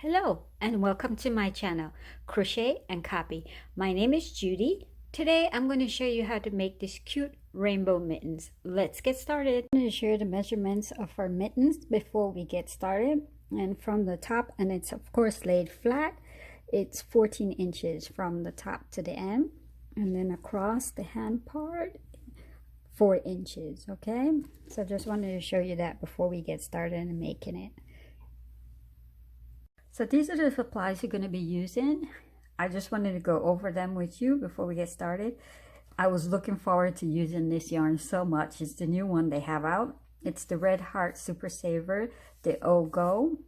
Hello and welcome to my channel, Crochet and Copy. My name is Judy. Today I'm going to show you how to make this cute rainbow mittens. Let's get started. I'm going to show you the measurements of our mittens before we get started. And from the top, and it's of course laid flat, it's 14 inches from the top to the end. And then across the hand part, 4 inches, okay? So just wanted to show you that before we get started in making it. So these are the supplies you're going to be using. I just wanted to go over them with you before we get started. I was looking forward to using this yarn so much. It's the new one they have out. It's the Red Heart Super Saver, the Go.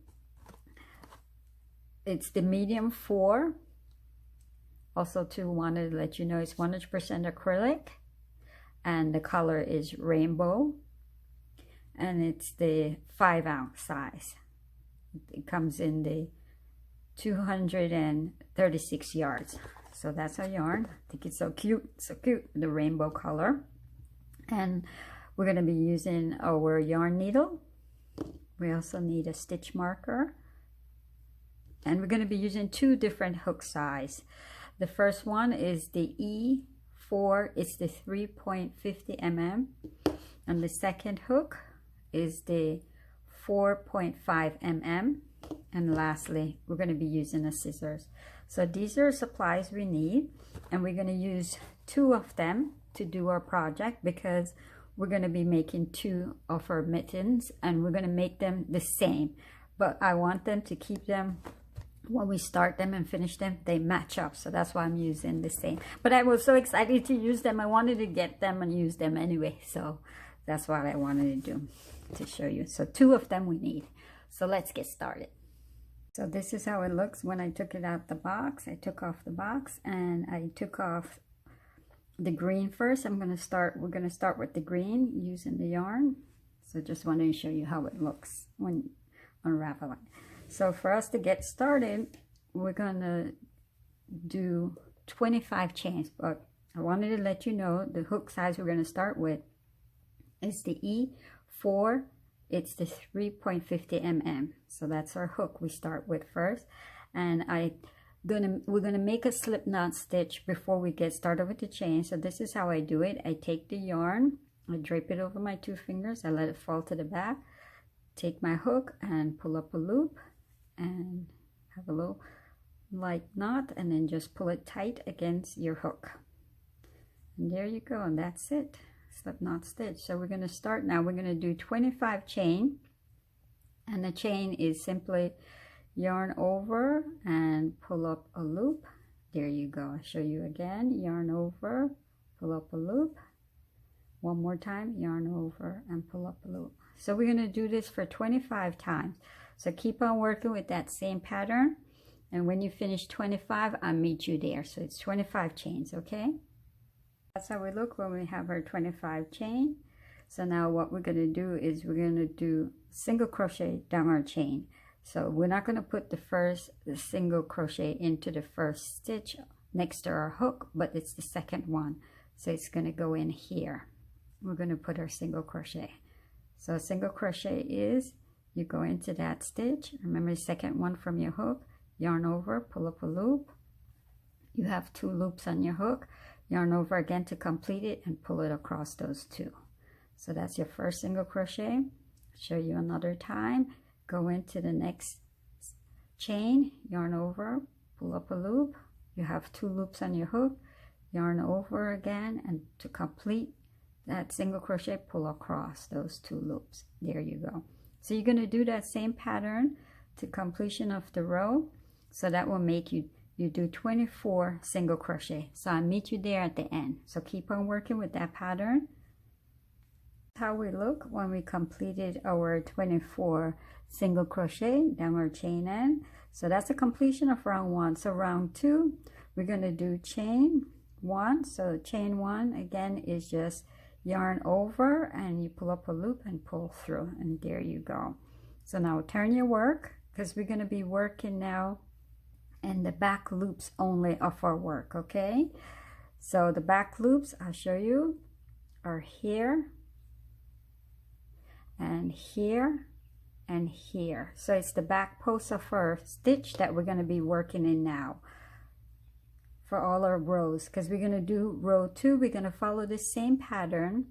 It's the medium 4. Also too, wanted to let you know it's 100% acrylic. And the color is rainbow. And it's the 5-ounce size. It comes in the 236 yards. So that's our yarn. I think it's so cute, the rainbow color. And we're going to be using our yarn needle. We also need a stitch marker. And we're going to be using 2 different hook size. The first one is the E4, it's the 3.50 mm. And the second hook is the 4.5 mm. And lastly, we're going to be using the scissors. So these are supplies we need, and we're going to use 2 of them to do our project because we're going to be making 2 of our mittens, and we're going to make them the same, but I want them to keep them when we start them and finish them, they match up. So that's why I'm using the same. But I was so excited to use them. I wanted to get them and use them anyway. So that's what I wanted to do, to show you. So 2 of them we need. So let's get started. So this is how it looks when I took it out the box. I took off the box and I took off the green first. We're going to start with the green using the yarn. So just wanted to show you how it looks when unraveling. So for us to get started, we're going to do 25 chains, but I wanted to let you know the hook size we're going to start with is the E4. It's the 3.50 mm. So that's our hook we start with first. And we're gonna make a slip knot stitch before we get started with the chain. So this is how I do it. I take the yarn, I drape it over my 2 fingers, I let it fall to the back, take my hook and pull up a loop and have a little light knot, and then just pull it tight against your hook. And there you go, and that's it. Slip knot stitch. So we're going to start now. We're going to do 25 chain, and the chain is simply yarn over and pull up a loop. There you go. I'll show you again. Yarn over, pull up a loop. One more time, yarn over and pull up a loop. So we're going to do this for 25 times. So keep on working with that same pattern, and when you finish 25, I'll meet you there. So it's 25 chains, okay? That's how we look when we have our 25 chain. So now what we're going to do is we're going to do single crochet down our chain. So we're not going to put the single crochet into the first stitch next to our hook, but it's the second one. So it's going to go in here. We're going to put our single crochet. So single crochet is you go into that stitch. Remember the second one from your hook, yarn over, pull up a loop. You have 2 loops on your hook. Yarn over again to complete it and pull it across those 2. So that's your first single crochet. Show you another time. Go into the next chain, yarn over, pull up a loop. You have 2 loops on your hook. Yarn over again, and to complete that single crochet, pull across those 2 loops. There you go. So you're going to do that same pattern to completion of the row. So that will make you do 24 single crochet. So I'll meet you there at the end. So keep on working with that pattern. How we look when we completed our 24 single crochet down our chain end. So that's a completion of round 1. So round 2, we're going to do chain 1. So chain 1 again is just yarn over and you pull up a loop and pull through, and there you go. So now turn your work, because we're going to be working now and the back loops only of our work, okay? So the back loops I'll show you are here and here and here. So it's the back post of our stitch that we're going to be working in now for all our rows, because we're going to do row 2. We're going to follow the same pattern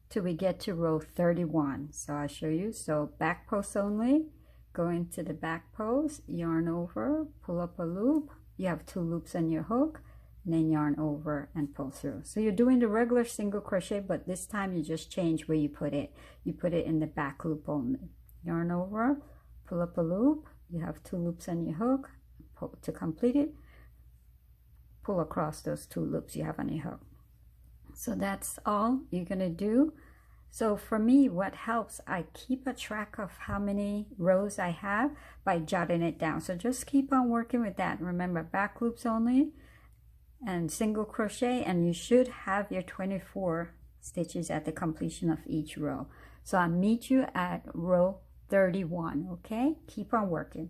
till we get to row 31. So I'll show you. So back post only, go into the back post, yarn over, pull up a loop. You have 2 loops on your hook, and then yarn over and pull through. So you're doing the regular single crochet, but this time you just change where you put it. You put it in the back loop only. Yarn over, pull up a loop. You have 2 loops on your hook. To complete it, pull across those 2 loops you have on your hook. So that's all you're gonna do. So for me, what helps, I keep a track of how many rows I have by jotting it down. So just keep on working with that. Remember, back loops only and single crochet, and you should have your 24 stitches at the completion of each row. So I'll meet you at row 31. Okay, keep on working.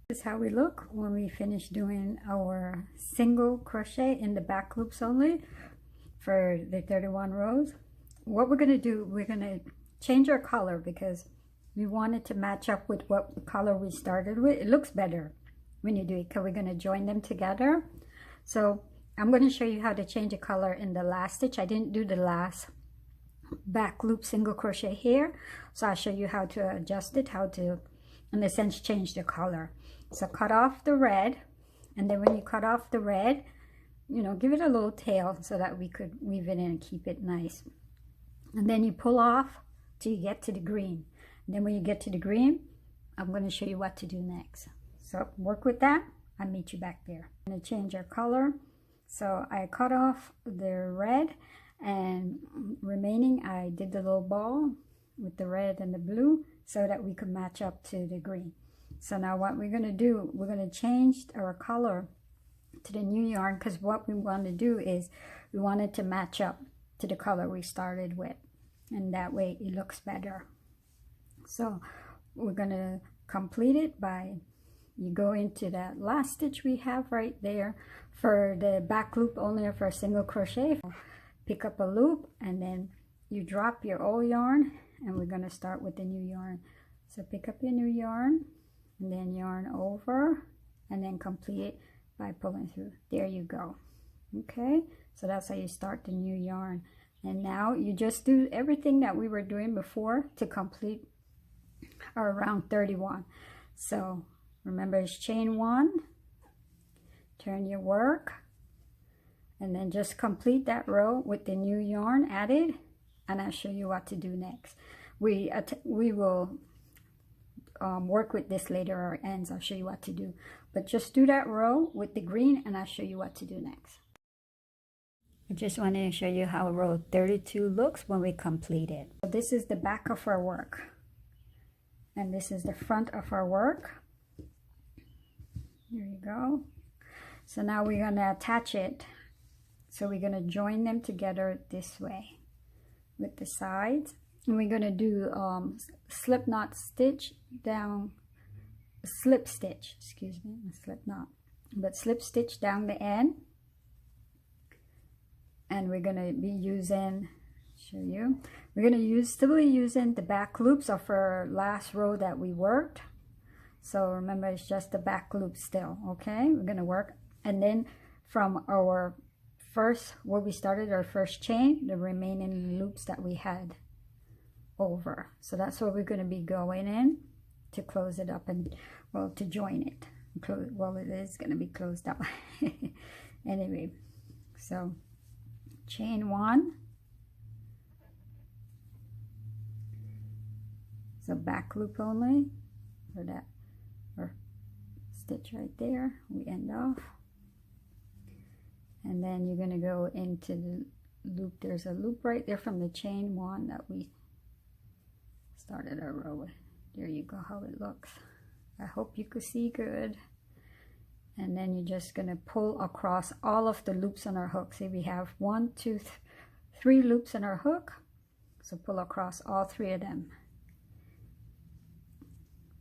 This is how we look when we finish doing our single crochet in the back loops only for the 31 rows. What we're going to do, we're going to change our color because we want it to match up with what color we started with. It looks better when you do it because we're going to join them together. So I'm going to show you how to change a color in the last stitch. I didn't do the last back loop single crochet here, so I'll show you how to adjust it, how to in a sense change the color. So cut off the red, and then when you cut off the red, you know, give it a little tail so that we could weave it in and keep it nice. And then you pull off till you get to the green. And then when you get to the green, I'm going to show you what to do next. So work with that. I'll meet you back there. I'm going to change our color. So I cut off the red, and remaining I did the little ball with the red and the blue so that we could match up to the green. So now what we're going to do, we're going to change our color to the new yarn, because what we want to do is we want it to match up to the color we started with, and that way it looks better. So we're going to complete it by, you go into that last stitch we have right there for the back loop only for a single crochet. Pick up a loop, and then you drop your old yarn, and we're going to start with the new yarn. So pick up your new yarn, and then yarn over, and then complete it by pulling through. There you go. Okay, so that's how you start the new yarn. And now you just do everything that we were doing before to complete our round 31. So remember, it's chain 1, turn your work, and then just complete that row with the new yarn added, and I'll show you what to do next. We will work with this later, our ends. I'll show you what to do, but just do that row with the green, and I'll show you what to do next. I just wanted to show you how row 32 looks when we complete it. So this is the back of our work, and this is the front of our work. There you go. So now we're going to attach it. So we're going to join them together this way with the sides, and we're going to do slip knot stitch down, slip stitch, excuse me, slip knot, but slip stitch down the end. And we're going to be using, show you, we're going to still be using the back loops of our last row that we worked. So remember, it's just the back loop still. Okay, we're going to work, and then from our first, where we started our first chain, the remaining loops that we had over. So that's what we're going to be going in to close it up, and well, to join it. Well, it is going to be closed up anyway. So chain 1, so back loop only for that, or stitch right there, we end off, and then you're going to go into the loop. There's a loop right there from the chain 1 that we started our row with. There you go, how it looks. I hope you could see good. And then you're just going to pull across all of the loops on our hook. See, we have 1, 2, 3 loops on our hook, so pull across all 3 of them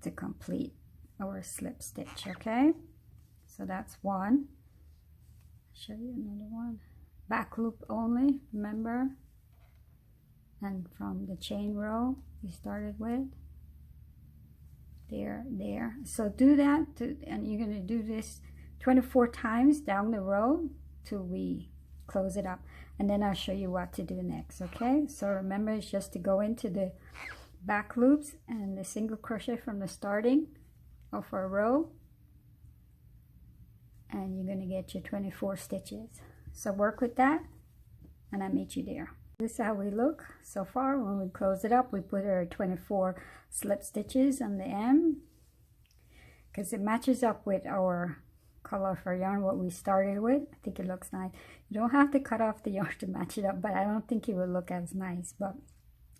to complete our slip stitch. Okay, so that's 1. Show you another one. Back loop only, remember, and from the chain row we started with, there, there. So do that, and you're going to do this 24 times down the row till we close it up, and then I'll show you what to do next. Okay, so remember, it's just to go into the back loops and the single crochet from the starting of our row, and you're going to get your 24 stitches. So work with that, and I'll meet you there. This is how we look so far. When we close it up, we put our 24 slip stitches on the end because it matches up with our color of our yarn, what we started with. I think it looks nice. You don't have to cut off the yarn to match it up, but I don't think it will look as nice, but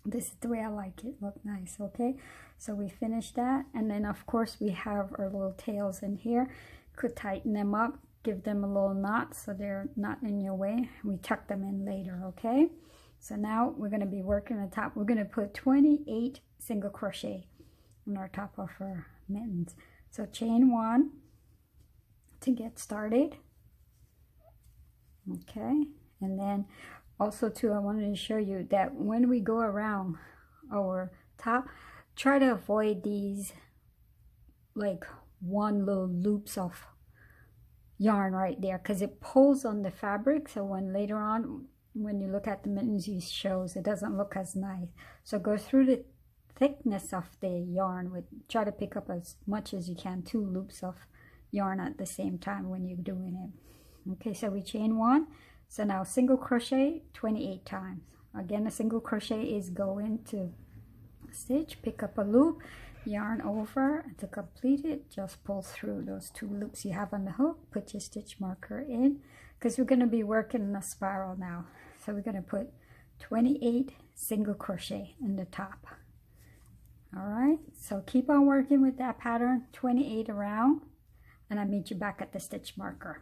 this is the way I like it. Look nice. Okay, so we finished that, and then of course we have our little tails in here. Could tighten them up, give them a little knot so they're not in your way. We tuck them in later. Okay, so now we're going to be working the top. We're going to put 28 single crochet on our top of our mittens. So chain 1 to get started. Okay, and then also too, I wanted to show you that when we go around our top, try to avoid these like one little loops of yarn right there, because it pulls on the fabric. So when later on, when you look at the mittens, it shows it doesn't look as nice. So go through the thickness of the yarn with, try to pick up as much as you can, 2 loops of yarn at the same time when you're doing it. Okay, so we chain 1. So now single crochet 28 times. Again, a single crochet is go into stitch, pick up a loop, yarn over, and to complete it, just pull through those 2 loops you have on the hook, put your stitch marker in, because we're going to be working in a spiral now. So we're going to put 28 single crochet in the top. All right, so keep on working with that pattern, 28 around, and I'll meet you back at the stitch marker.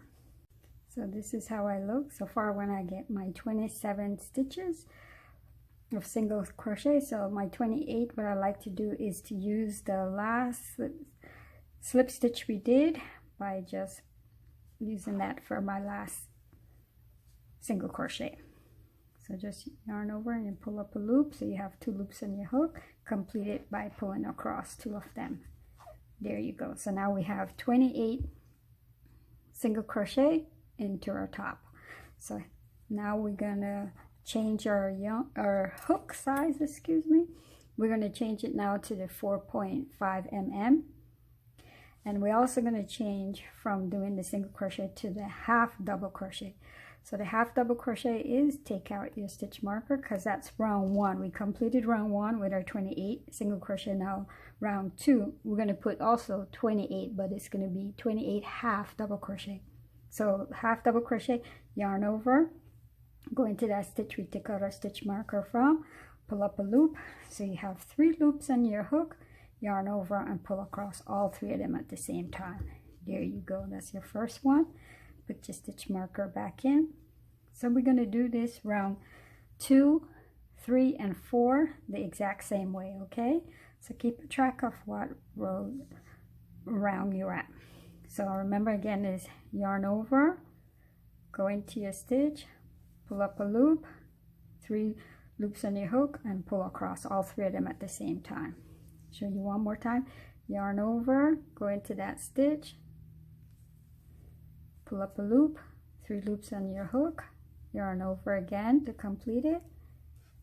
So this is how I look so far when I get my 27 stitches of single crochet. So my 28, what I like to do is to use the last slip stitch we did by just using that for my last single crochet. So just yarn over and pull up a loop, so you have 2 loops in your hook. Complete it by pulling across 2 of them. There you go. So now we have 28 single crochet into our top. So now we're gonna change our hook size, excuse me. We're gonna change it now to the 4.5 mm, and we're also gonna change from doing the single crochet to the half double crochet. So the half double crochet is, take out your stitch marker, because that's round 1. We completed round 1 with our 28 single crochet. Now round 2, we're going to put also 28, but it's going to be 28 half double crochet. So half double crochet, yarn over, go into that stitch we took out our stitch marker from, pull up a loop, so you have 3 loops on your hook, yarn over and pull across all 3 of them at the same time. There you go, that's your first one. Put your stitch marker back in. So we're going to do this round 2, 3, and 4 the exact same way. Okay, so keep track of what round you're at. So remember, again, is yarn over, go into your stitch, pull up a loop, 3 loops on your hook, and pull across all 3 of them at the same time. Show you one more time. Yarn over, go into that stitch, pull up a loop, 3 loops on your hook, yarn over again to complete it,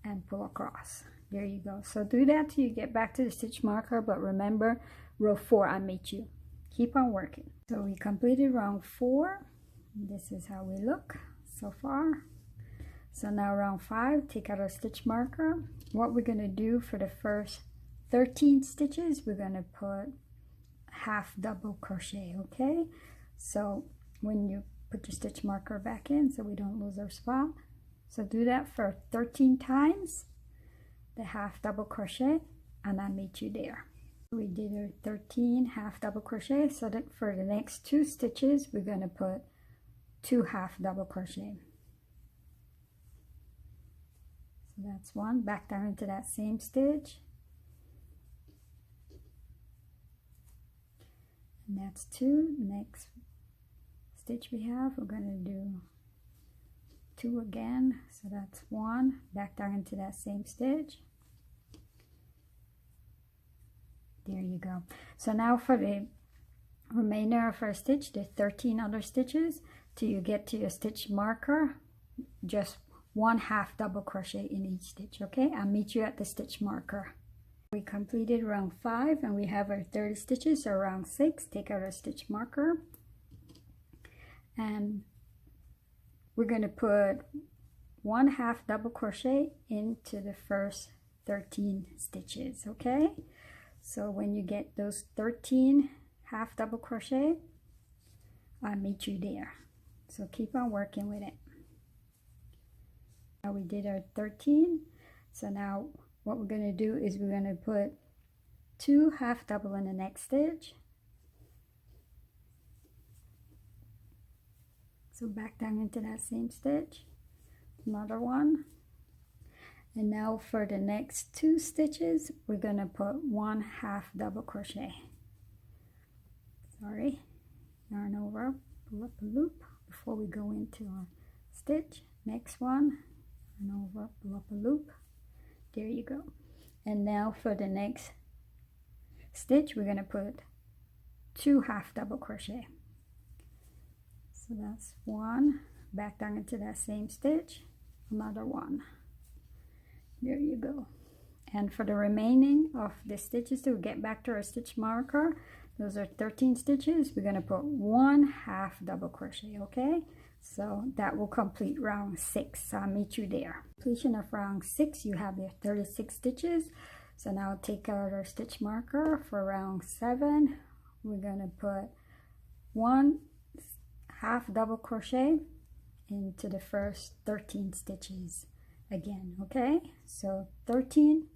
and pull across. There you go. So do that till you get back to the stitch marker, but remember, row 4 I meet you. Keep on working. So we completed round 4. This is how we look so far. So now round 5, take out our stitch marker. What we're going to do for the first 13 stitches, we're going to put half double crochet. Okay, so when you put your stitch marker back in, so we don't lose our spot, so do that for 13 times the half double crochet, and I'll meet you there. We did our 13 half double crochet, so that for the next 2 stitches we're going to put 2 half double crochet. So that's 1, back down into that same stitch, and that's 2. Next stitch we have, we're going to do 2 again, so that's 1, back down into that same stitch, There you go. So now for the remainder of our stitch, the 13 other stitches, till you get to your stitch marker, just 1/2 double crochet in each stitch. Okay, I'll meet you at the stitch marker. We completed round 5 and we have our 30 stitches. So round 6, take out our stitch marker and we're going to put 1/2 double crochet into the first 13 stitches. Okay, so when you get those 13 half double crochet, I'll meet you there. So keep on working with it. Now we did our 13. So now what we're going to do is we're going to put 2 half double in the next stitch. So back down into that same stitch, another one. And now for the next 2 stitches, we're going to put 1/2 double crochet. Sorry, yarn over, pull up a loop before we go into our stitch. Next one, yarn over, pull up a loop. There you go. And now for the next stitch, we're going to put 2 half double crochet. So that's 1, back down into that same stitch, another 1. There you go. And for the remaining of the stitches to get back to our stitch marker, those are 13 stitches, we're going to put 1/2 double crochet. Okay, so that will complete round 6. So I'll meet you there. Completion of round 6, you have your 36 stitches. So now take out our stitch marker. For round 7, we're going to put 1/2 double crochet into the first 13 stitches again. Okay, so 13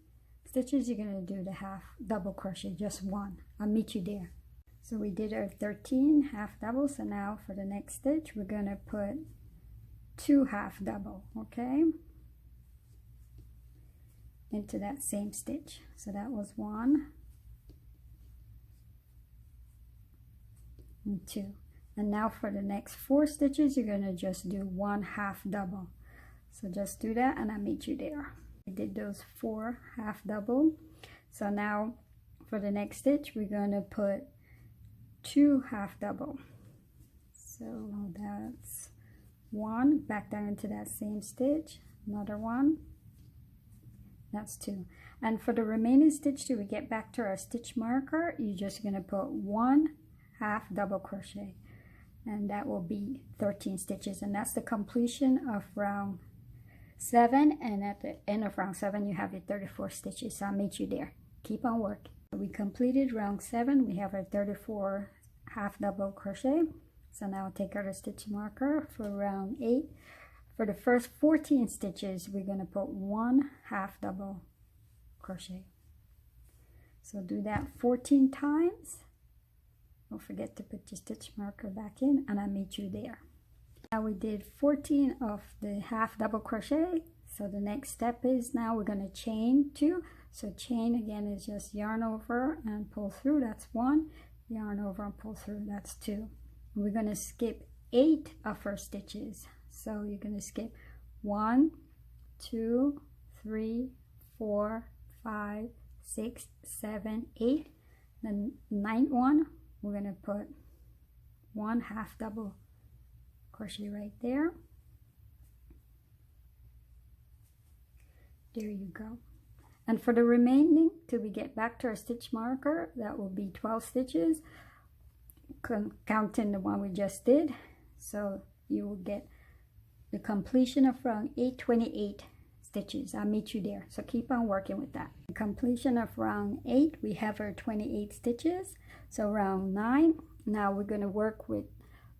stitches, you're going to do the half double crochet, just 1. I'll meet you there. So we did our 13 half double. So now for the next stitch, we're going to put 2 half double. Okay, into that same stitch. So that was 1 and 2. And now for the next 4 stitches, you're going to just do 1/2 double. So just do that and I'll meet you there. We did those 4 half double. So now for the next stitch, we're going to put 2 half double. So that's 1, back down into that same stitch, another 1, that's 2. And for the remaining stitch till we get back to our stitch marker, you're just going to put 1/2 double crochet, and that will be 13 stitches, and that's the completion of round 7. And at the end of round 7, you have your 34 stitches. So I'll meet you there. Keep on working. We completed round 7. We have our 34 half double crochet. So now take out our stitch marker for round 8. For the first 14 stitches, we're going to put 1/2 double crochet. So do that 14 times. Don't forget to put your stitch marker back in, and I'll meet you there. Now we did 14 of the half double crochet. So the next step is now we're going to chain 2. So chain again is just yarn over and pull through, that's 1. Yarn over and pull through, that's 2. And we're going to skip 8 of our stitches. So you're going to skip 1, 2, 3, 4, 5, 6, 7, 8. The 9th one, we're going to put 1/2 double crochet right there. There you go. And for the remaining, till we get back to our stitch marker, that will be 12 stitches, counting the one we just did. So you will get the completion of round 8, 28 stitches. I'll meet you there. So keep on working with that. The completion of round 8, we have our 28 stitches. So round 9, now we're going to work with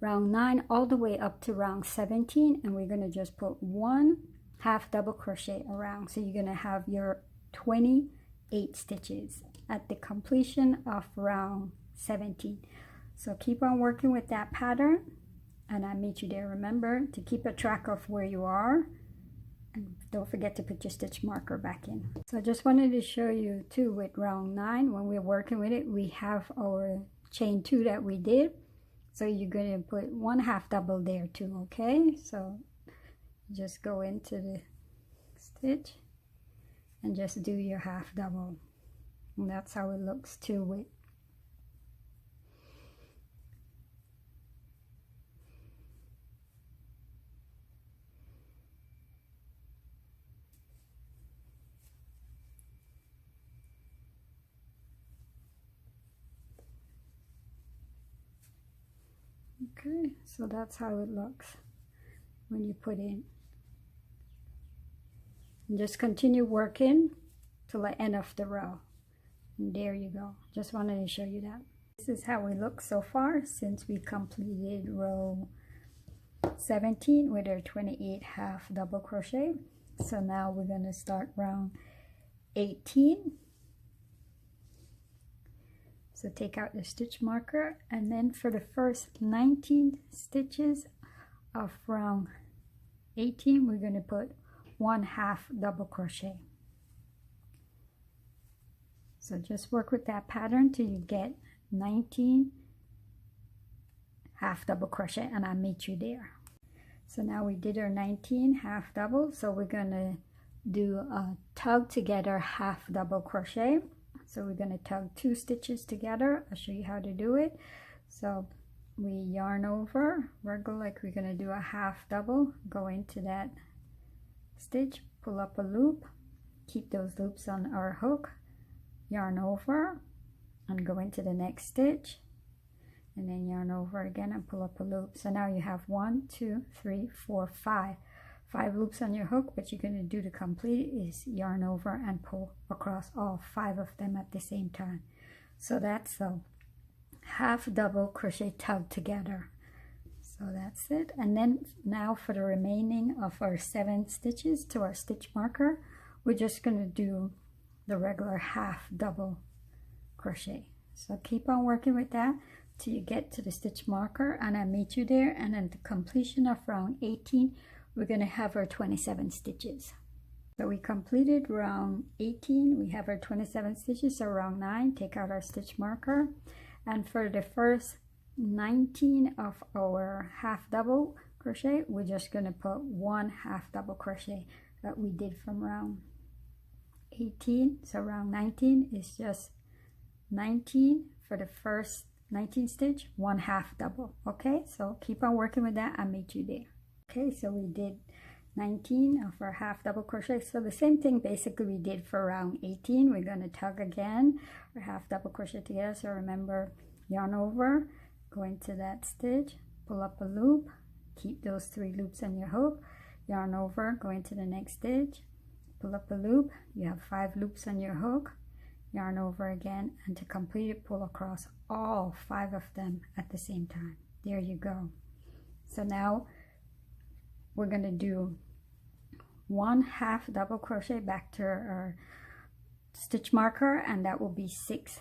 round 9 all the way up to round 17, and we're going to just put 1/2 double crochet around. So you're going to have your 28 stitches at the completion of round 17. So keep on working with that pattern, and I'll meet you there. Remember to keep a track of where you are, and don't forget to put your stitch marker back in. So I just wanted to show you too, with round 9, when we're working with it, we have our chain 2 that we did. So you're going to put 1/2 double there too. Okay, so just go into the stitch and just do your half double And that's how it looks too with okay, so that's how it looks when you put in. And just continue working till the end of the row. And there you go. Just wanted to show you that. This is how we look so far since we completed row 17 with our 28 half double crochet. So now we're going to start round 18. So take out the stitch marker, and then for the first 19 stitches of round 18, we're going to put 1 half double crochet. So just work with that pattern till you get 19 half double crochet, and I'll meet you there. So now we did our 19 half double, so we're going to do a tug together half double crochet. So we're going to tug 2 stitches together. I'll show you how to do it. So we yarn over, regular like we're going to do a half double, go into that stitch, pull up a loop, keep those loops on our hook, yarn over and go into the next stitch, and then yarn over again and pull up a loop. So now you have 1, 2, 3, 4, 5 loops on your hook. What you're going to do to complete is yarn over and pull across all 5 of them at the same time. So that's a half double crochet tug together. So that's it. And then now for the remaining of our 7 stitches to our stitch marker, we're just going to do the regular half double crochet. So keep on working with that till you get to the stitch marker, and I'll meet you there. And at the completion of round 18, we're going to have our 27 stitches. So we completed round 18. We have our 27 stitches. So round 9, take out our stitch marker, and for the first 19 of our half double crochet, we're just going to put 1 half double crochet that we did from round 18. So round 19 is just 19 for the first 19 stitch, 1 half double. Okay, so keep on working with that. I'll meet you there. Okay, so we did 19 of our half double crochet. So the same thing basically we did for round 18. We're going to tug again our half double crochet together. So remember, yarn over, go into that stitch, pull up a loop, keep those 3 loops on your hook, yarn over, go into the next stitch, pull up a loop, you have 5 loops on your hook, yarn over again, and to complete it, pull across all 5 of them at the same time. There you go. So now we're going to do 1 half double crochet back to our stitch marker, and that will be 6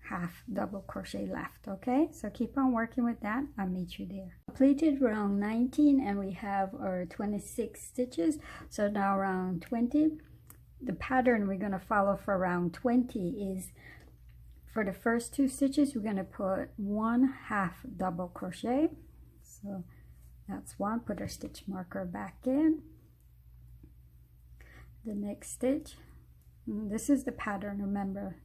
half double crochet left. Okay, so keep on working with that. I'll meet you there. Completed round 19, and we have our 26 stitches. So now round 20, the pattern we're going to follow for round 20 is for the first 2 stitches we're going to put 1 half double crochet. So that's 1. Put our stitch marker back in the next stitch. And this is the pattern. Remember,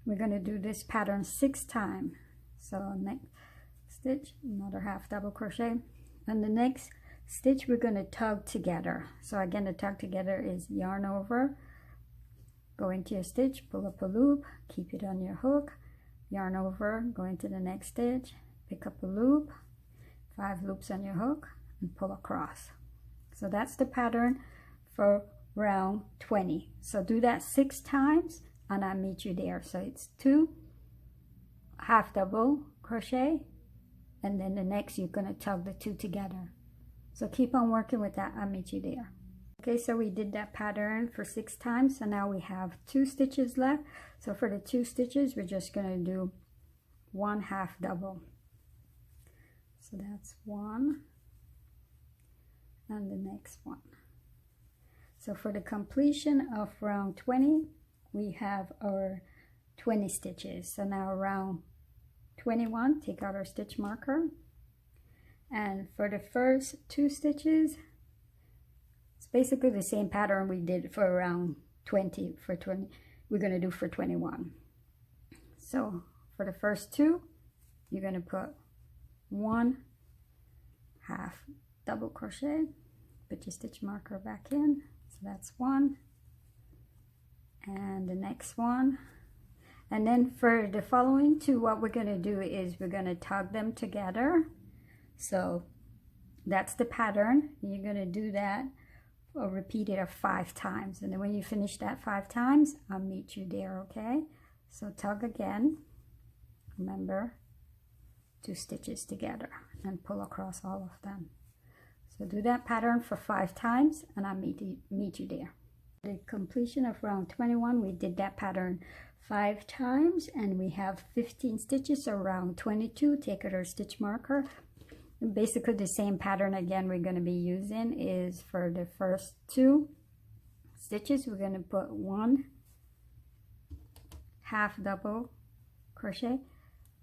we're going to do this pattern 6 times. So next stitch, another half double crochet, and the next stitch we're going to tug together. So again, the tug together is yarn over, go into your stitch, pull up a loop, keep it on your hook, yarn over, go into the next stitch, pick up a loop, 5 loops on your hook, and pull across. So that's the pattern for round 20. So do that 6 times and I'll meet you there. So it's 2 half double crochet, and then the next you're going to tug the 2 together. So keep on working with that. I'll meet you there. Okay, so we did that pattern for 6 times. So now we have 2 stitches left. So for the 2 stitches, we're just going to do 1 half double. So that's 1 and the next one. So for the completion of round 20, we have our 20 stitches. So now round 21, take out our stitch marker, and for the first 2 stitches, it's basically the same pattern we did for round 20. For 20 we're going to do for 21. So for the first two, you're going to put 1 half double crochet, put your stitch marker back in, so that's 1, and the next one. And then for the following two, what we're going to do is we're going to tug them together. So that's the pattern. You're going to do that or repeat it 5 times, and then when you finish that 5 times, I'll meet you there. Okay, so tug again, remember 2 stitches together and pull across all of them. So do that pattern for 5 times and I'll meet you there. The completion of round 21, we did that pattern 5 times and we have 15 stitches. So round 22, take out our stitch marker. Basically the same pattern again we're going to be using is for the first 2 stitches, we're going to put 1 half double crochet,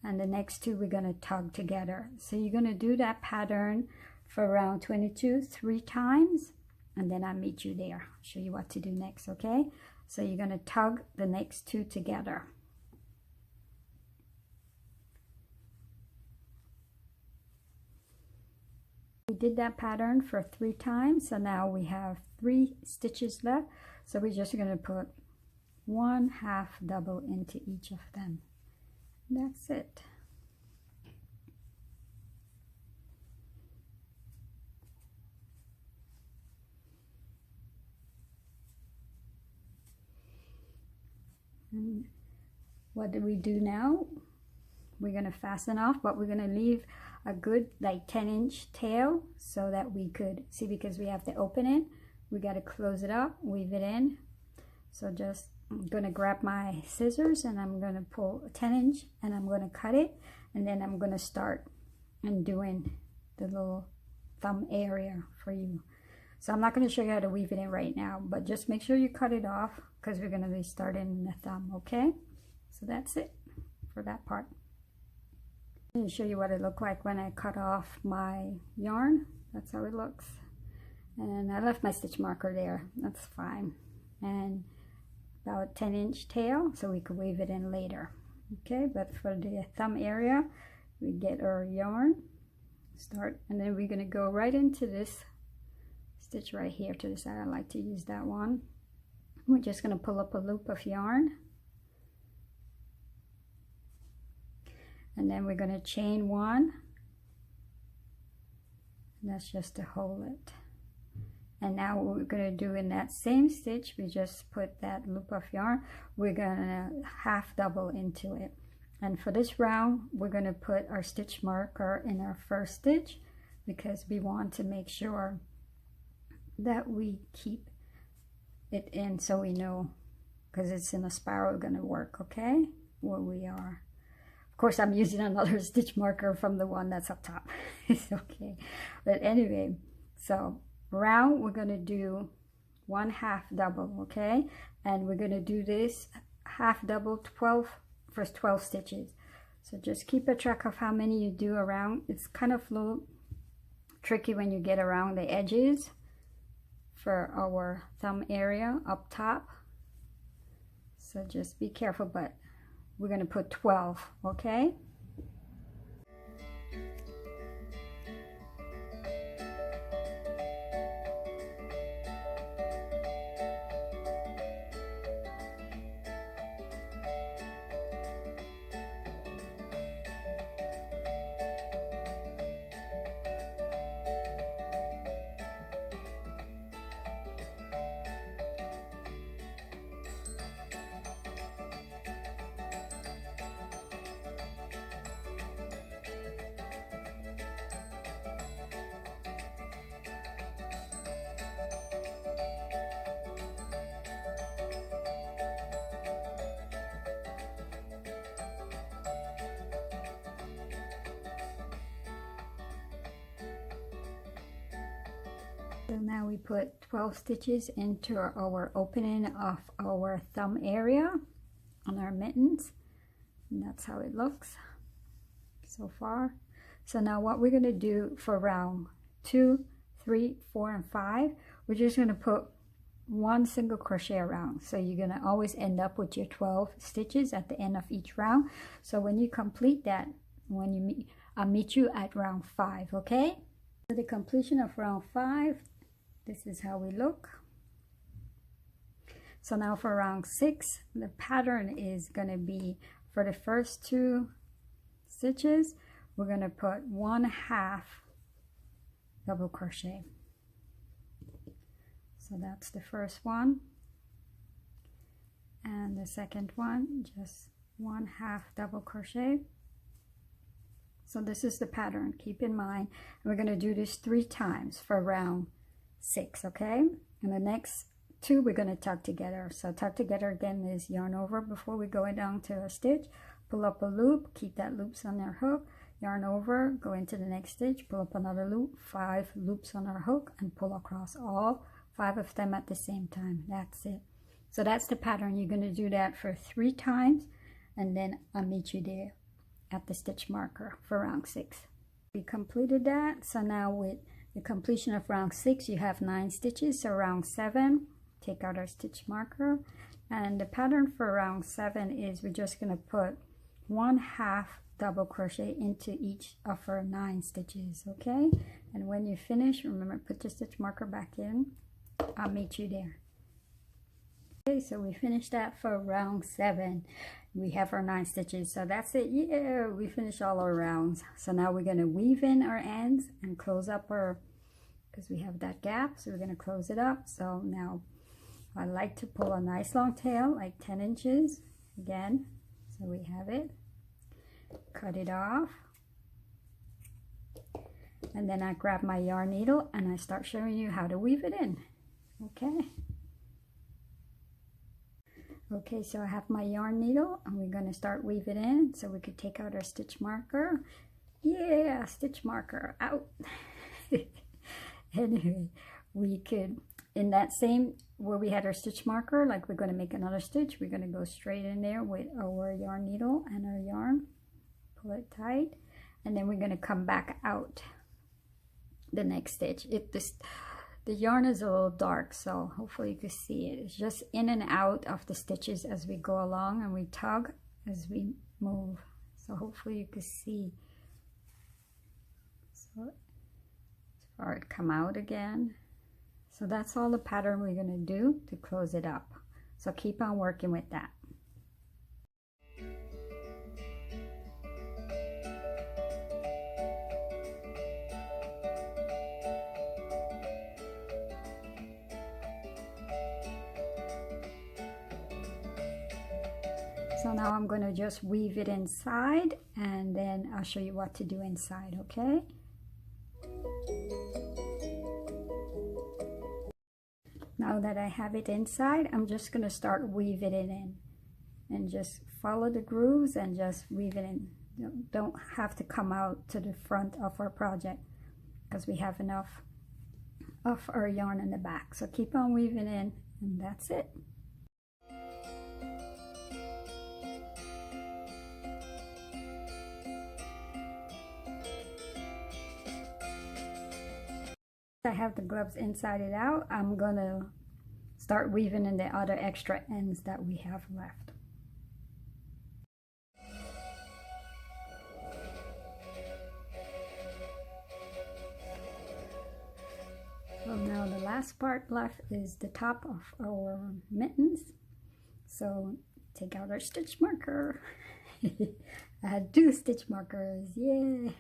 and the next 2 we're going to tug together. So you're going to do that pattern for round 22 3 times, and then I'll meet you there. I'll show you what to do next. Okay, so you're going to tug the next 2 together. We did that pattern for 3 times, so now we have 3 stitches left. So we're just going to put 1 half double into each of them. That's it. And what do we do now? We're going to fasten off, but we're going to leave a good like 10-inch tail so that we could see, because we have to open it, we got to close it up, weave it in. So just I'm going to grab my scissors and I'm going to pull a 10-inch and I'm going to cut it, and then I'm going to start and doing the little thumb area for you. So I'm not going to show you how to weave it in right now, but just make sure you cut it off because we're going to be starting the thumb. Okay, so that's it for that part. I'm going to show you what it looked like when I cut off my yarn. That's how it looks. And I left my stitch marker there, that's fine. And about 10-inch tail so we could weave it in later. Okay, but for the thumb area, we get our yarn, start, and then we're going to go right into this stitch right here to the side. I like to use that one. We're just going to pull up a loop of yarn, and then we're going to chain 1, and that's just to hold it. And now what we're going to do in that same stitch, we just put that loop of yarn, we're going to half double into it. And for this round, we're going to put our stitch marker in our first stitch because we want to make sure that we keep it in so we know, because it's in a spiral, going to work. Okay, where we are. Of course, I'm using another stitch marker from the one that's up top. It's okay, but anyway, so round we're going to do 1 half double. Okay, and we're going to do this half double 12 stitches. So just keep a track of how many you do around. It's kind of a little tricky when you get around the edges for our thumb area up top, so just be careful, but we're going to put 12. Okay, so now we put 12 stitches into our opening of our thumb area on our mittens, and that's how it looks so far. So now what we're going to do for round 2, 3, 4, and 5, we're just going to put one single crochet around. So you're going to always end up with your 12 stitches at the end of each round. So when you complete that, when you meet, I'll meet you at round 5, okay? For the completion of round 5, this is how we look. So now for round 6, the pattern is going to be, for the first 2 stitches, we're going to put 1/2 double crochet. So that's the first one, and the second one just 1/2 double crochet. So this is the pattern, keep in mind. And we're going to do this 3 times for round 6, okay? And the next 2 we're going to tuck together. So tuck together again is yarn over before we go down to a stitch, pull up a loop, keep that loops on our hook, yarn over, go into the next stitch, pull up another loop, 5 loops on our hook, and pull across all 5 of them at the same time. That's it. So that's the pattern. You're going to do that for 3 times, and then I'll meet you there at the stitch marker for round 6. We completed that. So now with the completion of round 6, you have 9 stitches. So round 7, take out our stitch marker, and the pattern for round 7 is we're just going to put 1/2 double crochet into each of our 9 stitches, okay? And when you finish, remember, put your stitch marker back in. I'll meet you there. Okay, so we finished that for round 7. We have our 9 stitches, so that's it. Yeah, we finished all our rounds. So now we're going to weave in our ends and close up our, because we have that gap, so we're going to close it up. So now I like to pull a nice long tail, like 10 inches again. So we have it. Cut it off, and then I grab my yarn needle and I start showing you how to weave it in. Okay, so I have my yarn needle and we're going to start weaving in. So we could take out our stitch marker. Yeah, stitch marker out. Anyway, we could, in that same where we had our stitch marker, like we're going to make another stitch, we're going to go straight in there with our yarn needle and our yarn. Pull it tight, and then we're going to come back out the next stitch. The yarn is a little dark, so hopefully you can see it. It's just in and out of the stitches as we go along, and we tug as we move. So hopefully you can see. So for it come out again. So that's all the pattern we're going to do to close it up. So keep on working with that. So now I'm going to just weave it inside, and then I'll show you what to do inside, okay? Now that I have it inside, I'm just going to start weaving it in, and just follow the grooves and just weave it in. You don't have to come out to the front of our project because we have enough of our yarn in the back. So keep on weaving in, and that's it. I have the gloves inside it out. I'm gonna start weaving in the other extra ends that we have left. So now the last part left is the top of our mittens. So take out our stitch marker. I had 2 stitch markers, yay!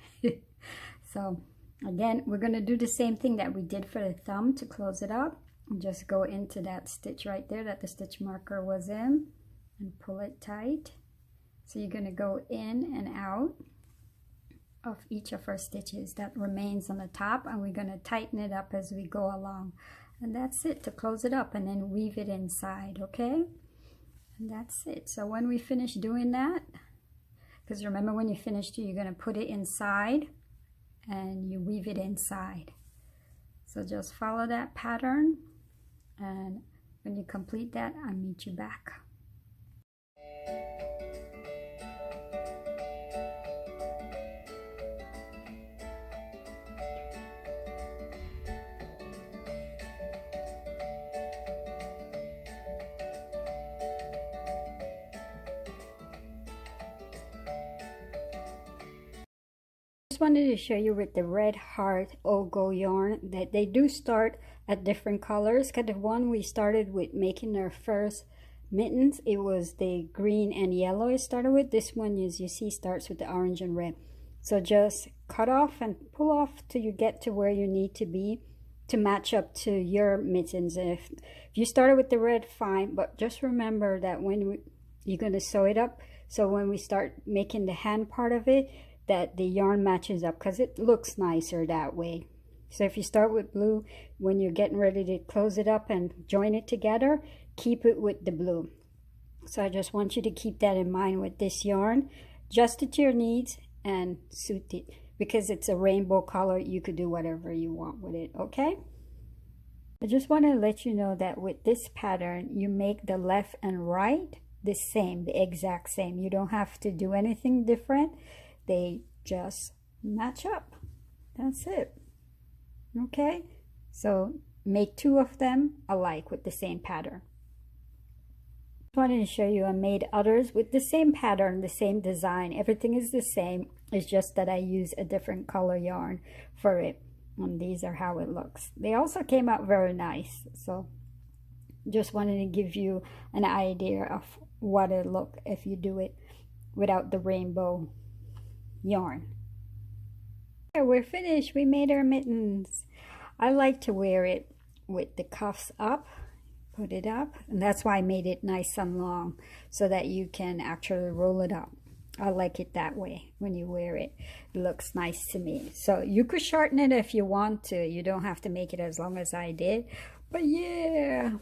So again, we're going to do the same thing that we did for the thumb to close it up. Just go into that stitch right there that the stitch marker was in and pull it tight. So you're going to go in and out of each of our stitches that remains on the top, and we're going to tighten it up as we go along. And that's it to close it up, and then weave it inside, okay? And that's it. So when we finish doing that, because remember when you finish, you're going to put it inside and you weave it inside. So just follow that pattern, and when you complete that, I'll meet you back. Just wanted to show you with the Red Heart Ogo yarn that they do start at different colors. Because the one we started with making our first mittens, it was the green and yellow it started with. This one, as you see, starts with the orange and red. So just cut off and pull off till you get to where you need to be to match up to your mittens. If you started with the red, fine, but just remember that when you're going to sew it up, so when we start making the hand part of it, that the yarn matches up, because it looks nicer that way. So if you start with blue, when you're getting ready to close it up and join it together, keep it with the blue. So I just want you to keep that in mind with this yarn. Adjust it to your needs and suit it. Because it's a rainbow color, you could do whatever you want with it, okay? I just want to let you know that with this pattern, you make the left and right the same, the exact same. You don't have to do anything different. They just match up. That's it. Okay? So make 2 of them alike with the same pattern. I wanted to show you I made others with the same pattern, the same design. Everything is the same. It's just that I use a different color yarn for it. And these are how it looks. They also came out very nice. So just wanted to give you an idea of what it look if you do it without the rainbow yarn. Okay, we're finished. We made our mittens. I like to wear it with the cuffs up. Put it up, and that's why I made it nice and long so that you can actually roll it up. I like it that way. When you wear it, it looks nice to me. So you could shorten it if you want to. You don't have to make it as long as I did. But yeah,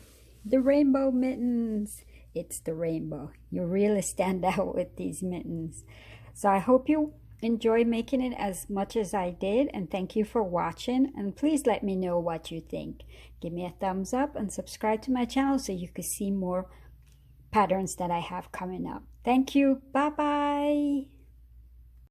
the rainbow mittens. It's the rainbow. You really stand out with these mittens. So I hope you enjoy making it as much as I did, and thank you for watching, and please let me know what you think. Give me a thumbs up and subscribe to my channel so you can see more patterns that I have coming up. Thank you. Bye bye.